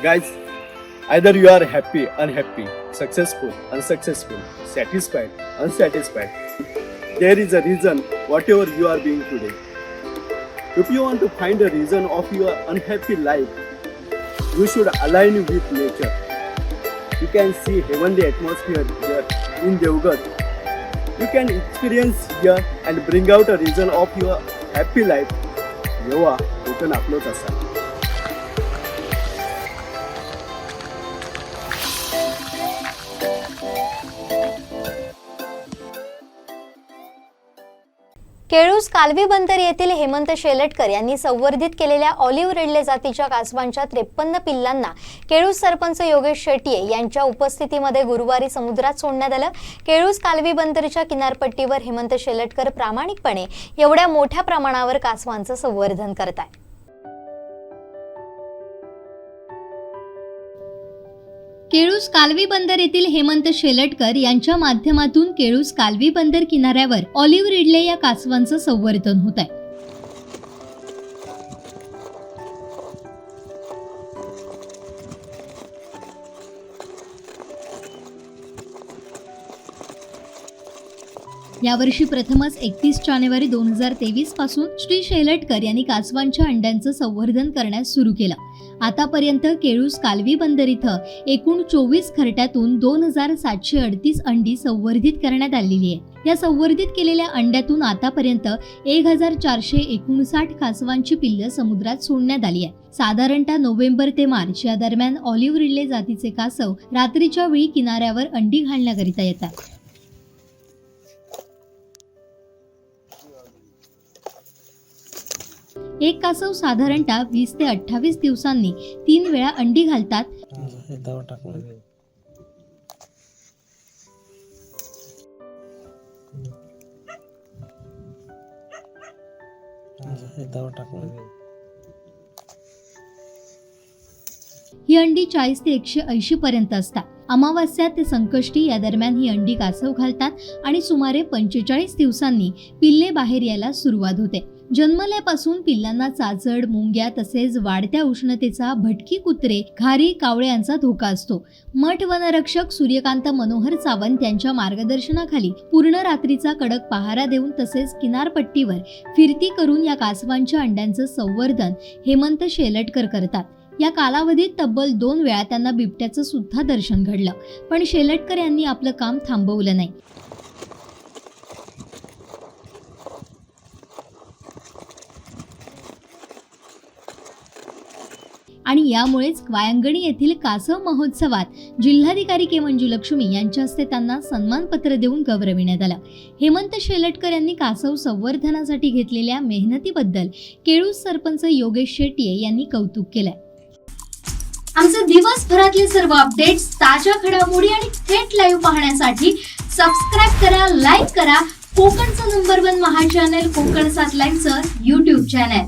Guys, either you are happy, unhappy, successful, unsuccessful, satisfied, unsatisfied. There is a reason whatever you are being today. If you want to find a reason of your unhappy life, you should align with nature. You can see heavenly atmosphere here in जगभर. You can experience here and bring out a reason of your happy life. जेव्हा कोकण आपलंच असा. केळूस कालवी बंदर येथील हेमंत शेलटकर यांनी संवर्धित केलेल्या olive Ridley जातीच्या कासवांच्या 53 पिल्लांना केळूस सरपंच योगेश शेट्ये यांच्या उपस्थितीमध्ये गुरुवारी समुद्रात सोडण्यात आलं. केळूस कालवी बंदरच्या किनारपट्टीवर हेमंत शेलटकर प्रामाणिकपणे एवढ्या मोठ्या प्रमाणावर कासवांचं संवर्धन करतात. केळूस कालवी बंदर येथील हेमंत शेलटकर यांच्या माध्यमातून केळूस कालवी बंदर किनाऱ्यावर ऑलिव्ह रिडले या कासवांचं संवर्धन होत आहे. यावर्षी प्रथमच 31 जानेवारी 2023 पासून श्री शेलटकर यांनी कासवांच्या अंड्यांचं संवर्धन करण्यास सुरू केलं. आतापर्यंत केळूस कालवी बंदर इथं एकूण 24 खरट्यातून 2738 अंडी संवर्धित करण्यात आलेली आहे. या संवर्धित केलेल्या अंड्यातून आतापर्यंत 1459 कासवांची पिल्लं समुद्रात सोडण्यात आली आहे. साधारणतः नोव्हेंबर ते मार्च या दरम्यान ऑलिव्ह रिडले जातीचे कासव रात्रीच्या वेळी किनाऱ्यावर अंडी घालण्याकरिता येतात. एक कासव साधारणतः 20 ते 28 दिवसांनी 3 वेळा अंडी घालतात. ही अंडी 40 ते 180 पर्यंत असतात. अमावास्या ते संकष्टी या दरम्यान ही अंडी कासव घालतात आणि सुमारे 45 दिवसांनी पिल्ले बाहेर यायला सुरुवात होते. जन्मल्यापासून पिल्लांना चाचड, मुंग्या तसेच वाढत्या उष्णतेचा, भटकी कुत्रे, घारी, कावळे यांचा धोका असतो. मठ वनरक्षक सूर्यकांत मनोहर सावंत यांच्या मार्गदर्शनाखाली पूर्ण रात्रीचा कडक पहारा देऊन तसेच किनारपट्टीवर फिरती करून या कासवांच्या अंड्यांचं संवर्धन हेमंत शेलटकर करतात. या कालावधीत तब्बल 2 वेळा त्यांना बिबट्याचं सुद्धा दर्शन घडलं, पण शेलटकर यांनी आपलं काम थांबवलं नाही. आणि यामुळेच वायंगणी येथील कासव महोत्सवात जिल्हाधिकारी के मंजुलक्ष्मी यांच्या हस्ते त्यांना सन्मानपत्र देऊन गौरविण्यात आलं. हेमंत शेलटकर यांनी कासव संवर्धनासाठी घेतलेल्या मेहनतीबद्दल केळूस सरपंच योगेश शेट्ये यांनी कौतुक केलंय. आमचे दिवसभरातले सर्व अपडेट्स, ताज्या घडामोडी आणि थेट लाईव्ह पाहण्यासाठी सबस्क्राईब करा, लाईक करा कोकणचं नंबर 1 महा चॅनल कोकणसाद लाईव्हचं YouTube चॅनल.